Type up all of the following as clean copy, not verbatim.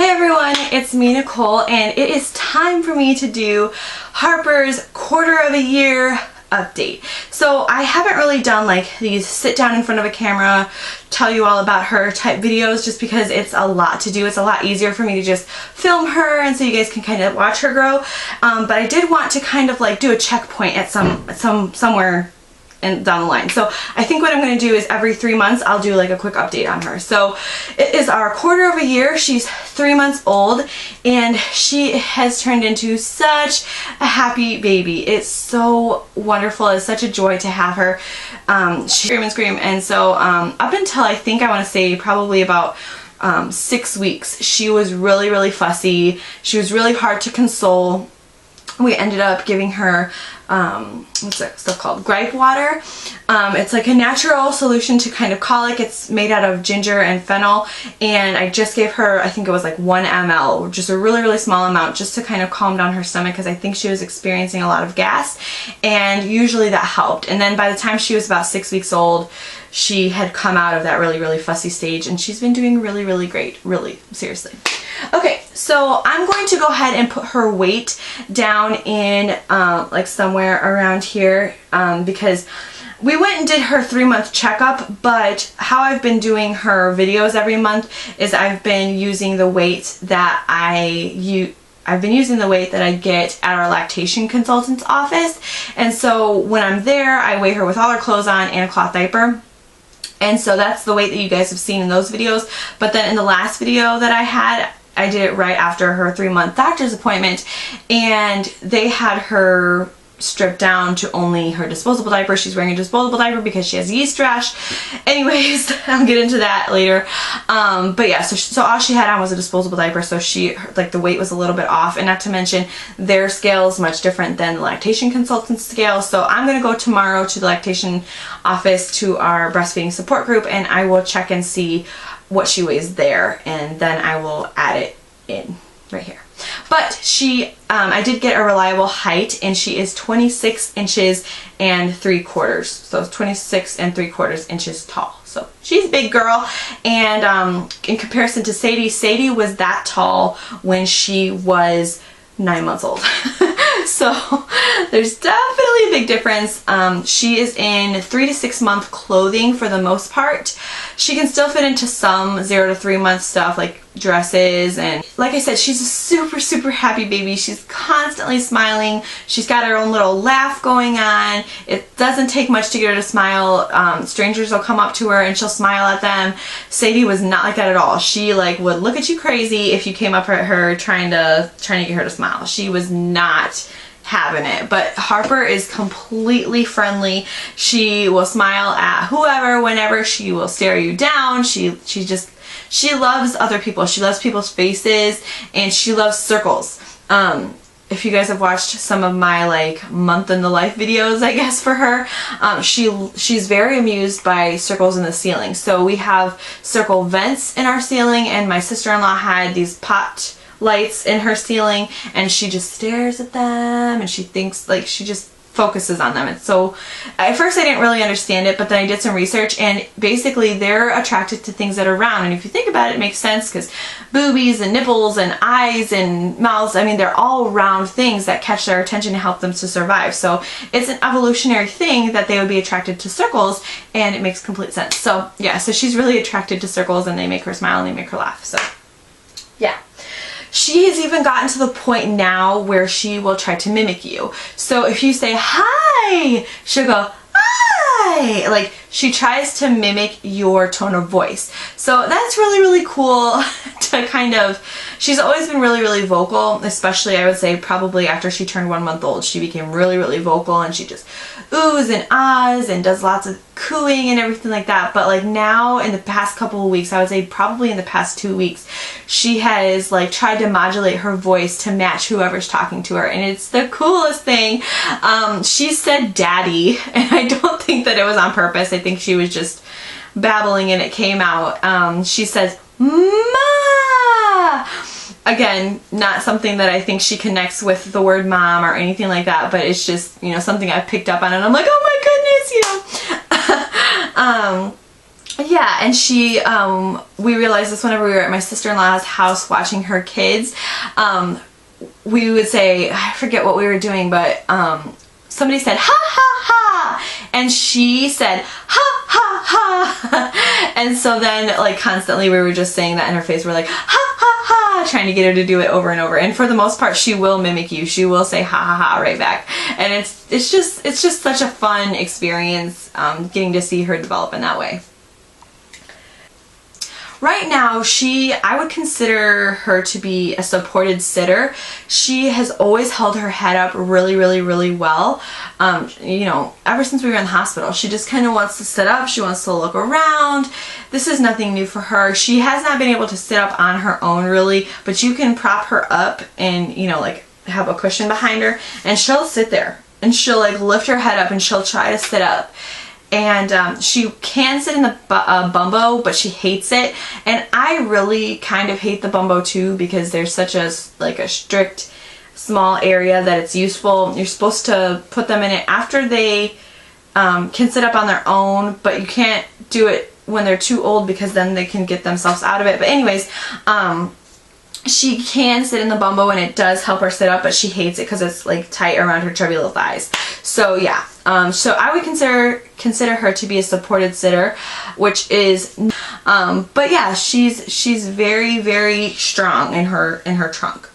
everyone, it's me, Nicole, and it is time for me to do Harper's quarter of a year update. So I haven't really done like these sit down in front of a camera, tell you all about her type videos just because it's a lot to do. It's a lot easier for me to just film her and so you guys can kind of watch her grow. But I did want to kind of like do a checkpoint at somewhere and down the line. So I think what I'm going to do is every 3 months I'll do like a quick update on her. So it is our quarter of a year. She's 3 months old and she has turned into such a happy baby. It's so wonderful. It's such a joy to have her. She scream and scream, and so up until I think I want to say probably about 6 weeks, she was really fussy. She was really hard to console. We ended up giving her what's that stuff called? Gripe water. It's like a natural solution to kind of colic. It's made out of ginger and fennel, and I just gave her, I think it was like 1 ml, just a really small amount, just to kind of calm down her stomach because I think she was experiencing a lot of gas, and usually that helped. And then by the time she was about 6 weeks old, she had come out of that really fussy stage, and she's been doing really great, really, seriously. Okay, so I'm going to go ahead and put her weight down in like somewhere around here because we went and did her 3-month checkup, but how I've been doing her videos every month is I've been using the weight that I've been using the weight that I get at our lactation consultant's office. And so when I'm there, I weigh her with all her clothes on and a cloth diaper. And so that's the weight that you guys have seen in those videos. But then in the last video that I had, I did it right after her 3-month doctor's appointment, and they had her stripped down to only her disposable diaper. She's wearing a disposable diaper because she has yeast rash. Anyways, I'll get into that later. But yeah, so all she had on was a disposable diaper, so like the weight was a little bit off, and not to mention their scale is much different than the lactation consultant's scale. So I'm gonna go tomorrow to the lactation office to our breastfeeding support group, and I will check and see what she weighs there, and then I will add it in right here. But she, I did get a reliable height, and she is 26 inches and 3/4. So 26 3/4 inches tall. So she's a big girl, and in comparison to Sadie, Sadie was that tall when she was 9 months old. So there's definitely a big difference. She is in 3 to 6 month clothing for the most part. She can still fit into some 0 to 3 month stuff like dresses, and like I said, she's a super happy baby. She's constantly smiling. She's got her own little laugh going on. It doesn't take much to get her to smile. Strangers will come up to her and she'll smile at them. Sadie was not like that at all. She like would look at you crazy if you came up at her trying to get her to smile. She was not having it. But Harper is completely friendly. She will smile at whoever, whenever. She will stare you down. She loves other people. She loves people's faces, and she loves circles. If you guys have watched some of my like month in the life videos, I guess, for her, she's very amused by circles in the ceiling. So we have circle vents in our ceiling, and my sister-in-law had these pot lights in her ceiling, and she just stares at them, and she thinks, like, she just focuses on them. And so at first I didn't really understand it, but then I did some research, and basically they're attracted to things that are round. And if you think about it, it makes sense, because boobies and nipples and eyes and mouths, I mean, they're all round things that catch their attention and help them to survive. So it's an evolutionary thing that they would be attracted to circles, and it makes complete sense. So yeah, so she's really attracted to circles, and they make her smile and they make her laugh. So yeah. She has even gotten to the point now where she will try to mimic you. So if you say, hi, she'll go, hi. Like, she tries to mimic your tone of voice. So that's really cool to kind of, she's always been really vocal, especially I would say probably after she turned 1 month old. She became really vocal, and she just oohs and ahs and does lots of cooing and everything like that. But like now in the past couple of weeks, I would say probably in the past 2 weeks, she has like tried to modulate her voice to match whoever's talking to her, and it's the coolest thing. She said daddy, and I don't think that it was on purpose. I think she was just babbling and it came out. She says ma. Again, not something that I think she connects with the word mom or anything like that, but it's just, you know, something I've picked up on, and I'm like, oh my goodness, you know. Yeah, and she, we realized this whenever we were at my sister-in-law's house watching her kids. We would say, I forget what we were doing, but somebody said, ha ha ha, and she said, ha ha ha, and so then like constantly we were just saying that in her face. We're like, ha ha ha, trying to get her to do it over and over, and for the most part she will mimic you. She will say ha ha ha right back, and it's just such a fun experience getting to see her develop in that way. Right now, I would consider her to be a supported sitter. She has always held her head up really, really, really well. You know, ever since we were in the hospital, she just kind of wants to sit up. She wants to look around. This is nothing new for her. She has not been able to sit up on her own really, but you can prop her up and, you know, like have a cushion behind her, and she'll sit there and she'll like lift her head up and she'll try to sit up. And she can sit in the bumbo, but she hates it. And I really kind of hate the bumbo too, because there's such a strict small area that it's useful. You're supposed to put them in it after they can sit up on their own, but you can't do it when they're too old because then they can get themselves out of it. But anyways, she can sit in the bumbo and it does help her sit up, but she hates it because it's like tight around her chubby little thighs. So yeah, so I would consider her to be a supported sitter, which is, but yeah, she's very, very strong in her trunk.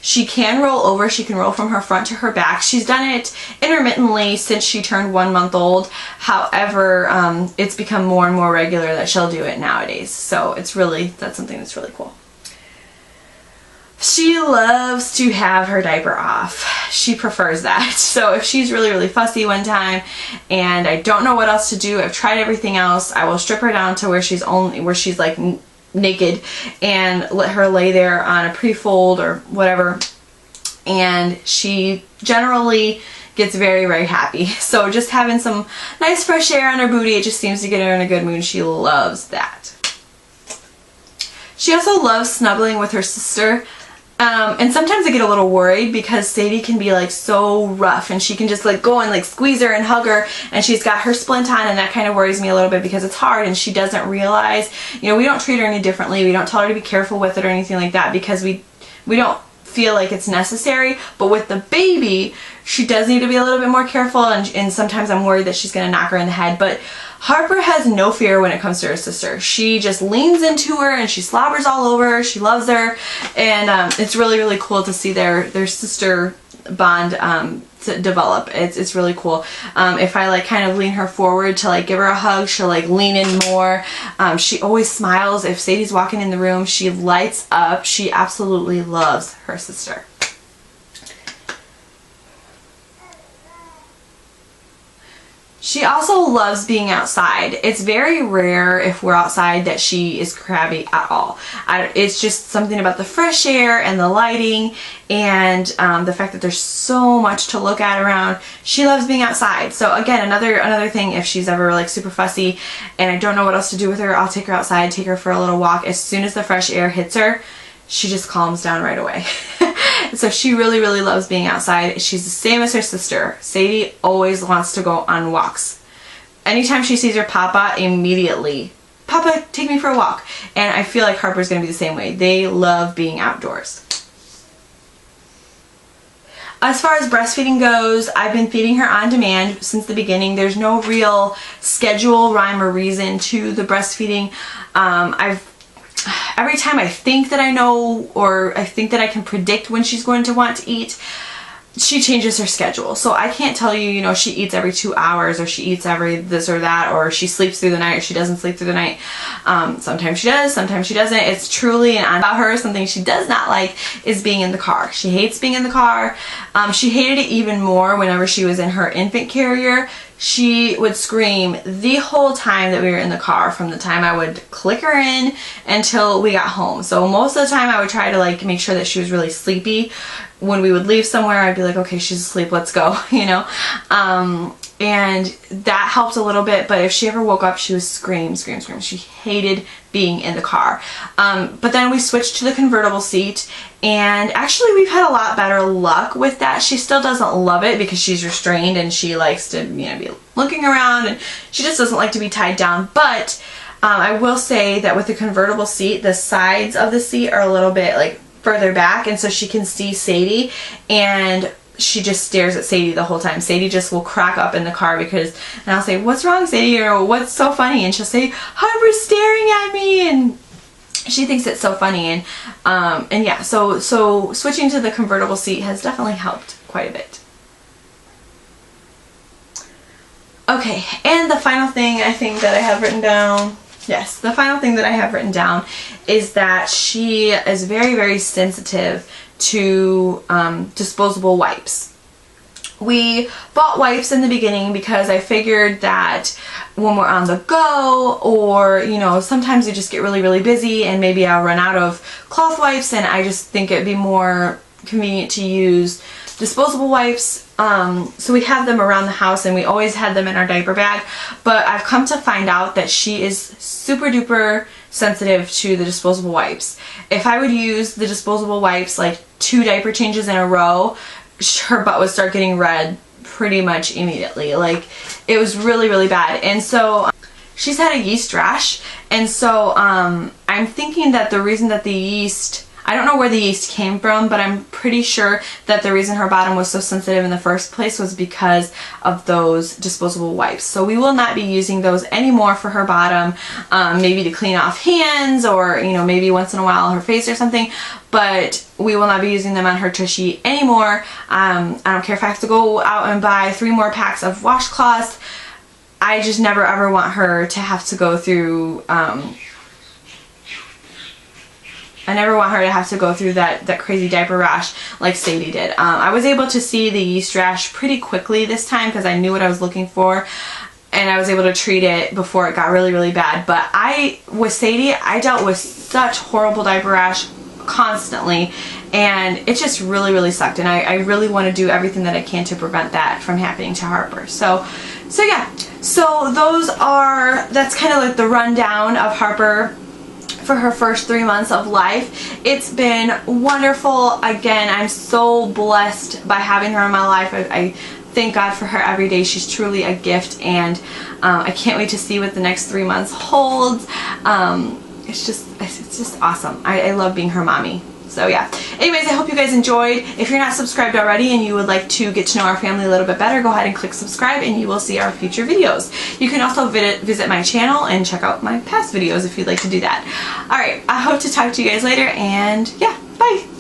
She can roll over. She can roll from her front to her back. She's done it intermittently since she turned 1 month old. However, it's become more and more regular that she'll do it nowadays. So that's something that's really cool. She loves to have her diaper off. She prefers that. So if she's really, really fussy one time and I don't know what else to do, I've tried everything else, I will strip her down to where she's like naked and let her lay there on a pre-fold or whatever, and she generally gets very, very happy. So just having some nice fresh air on her booty, it just seems to get her in a good mood. She loves that. She also loves snuggling with her sister. And sometimes I get a little worried because Sadie can be like so rough and she can just like go and like squeeze her and hug her, and she's got her splint on, and that kind of worries me a little bit because it's hard and she doesn't realize, you know, we don't treat her any differently. We don't tell her to be careful with it or anything like that because we don't feel like it's necessary. But with the baby, she does need to be a little bit more careful, and sometimes I'm worried that she's going to knock her in the head. But Harper has no fear when it comes to her sister. She just leans into her and she slobbers all over her. She loves her, and it's really, really cool to see their sister bond to develop. It's really cool. If I like kind of lean her forward to like give her a hug, she'll like lean in more. She always smiles. If Sadie's walking in the room, she lights up. She absolutely loves her sister. She also loves being outside. It's very rare if we're outside that she is crabby at all. It's just something about the fresh air and the lighting and the fact that there's so much to look at around. She loves being outside. So again, another thing, if she's ever like super fussy and I don't know what else to do with her, I'll take her outside, take her for a little walk. As soon as the fresh air hits her, she just calms down right away. So she really, really loves being outside. She's the same as her sister. Sadie always wants to go on walks. Anytime she sees her papa, immediately, Papa, take me for a walk. And I feel like Harper's going to be the same way. They love being outdoors. As far as breastfeeding goes, I've been feeding her on demand since the beginning. There's no real schedule, rhyme, or reason to the breastfeeding. Every time I think that I know, or I think that I can predict when she's going to want to eat, she changes her schedule. So I can't tell you, you know, she eats every 2 hours, or she eats every this or that, or she sleeps through the night, or she doesn't sleep through the night. Sometimes she does, sometimes she doesn't. It's truly, and about her, something she does not like is being in the car. She hates being in the car. She hated it even more whenever she was in her infant carrier. She would scream the whole time that we were in the car, from the time I would click her in until we got home. So most of the time I would try to like make sure that she was really sleepy. When we would leave somewhere, I'd be like, okay, she's asleep, let's go, you know. And that helped a little bit, but if she ever woke up, she would scream, scream, scream. She hated being in the car. But then we switched to the convertible seat, and actually we've had a lot better luck with that. She still doesn't love it because she's restrained and she likes to, you know, be looking around, and she just doesn't like to be tied down. But I will say that with the convertible seat, the sides of the seat are a little bit like further back, and so she can see Sadie, and she just stares at Sadie the whole time. Sadie just will crack up in the car because, and I'll say, "What's wrong, Sadie?" or "What's so funny?" and she'll say, "Harper's staring at me," and she thinks it's so funny. And yeah, so switching to the convertible seat has definitely helped quite a bit. Okay, and the final thing I think that I have written down, yes, the final thing that I have written down is that she is very, very sensitive to disposable wipes. We bought wipes in the beginning because I figured that when we're on the go, or you know, sometimes we just get really, really busy and maybe I'll run out of cloth wipes, and I just think it'd be more convenient to use disposable wipes. So we have them around the house, and we always had them in our diaper bag, but I've come to find out that she is super duper sensitive to the disposable wipes. If I would use the disposable wipes like 2 diaper changes in a row, her butt would start getting red pretty much immediately. Like, it was really, really bad. And so she's had a yeast rash, and so I'm thinking that the reason that the yeast, I don't know where the yeast came from, but I'm pretty sure that the reason her bottom was so sensitive in the first place was because of those disposable wipes. So we will not be using those anymore for her bottom, maybe to clean off hands, or you know, maybe once in a while her face or something, but we will not be using them on her tushy anymore. I don't care if I have to go out and buy 3 more packs of washcloths. I just never ever want her to have to go through I never want her to have to go through that crazy diaper rash like Sadie did. I was able to see the yeast rash pretty quickly this time because I knew what I was looking for, and I was able to treat it before it got really, really bad. But with Sadie, I dealt with such horrible diaper rash constantly, and it just really, really sucked, and I really want to do everything that I can to prevent that from happening to Harper. So yeah, so that's kind of like the rundown of Harper for her first 3 months of life. It's been wonderful. Again, I'm so blessed by having her in my life. I thank God for her every day. She's truly a gift, and I can't wait to see what the next 3 months holds. It's just awesome. I love being her mommy. So yeah. Anyways, I hope you guys enjoyed. If you're not subscribed already and you would like to get to know our family a little bit better, go ahead and click subscribe and you will see our future videos. You can also visit my channel and check out my past videos if you'd like to do that. Alright, I hope to talk to you guys later, and yeah, bye!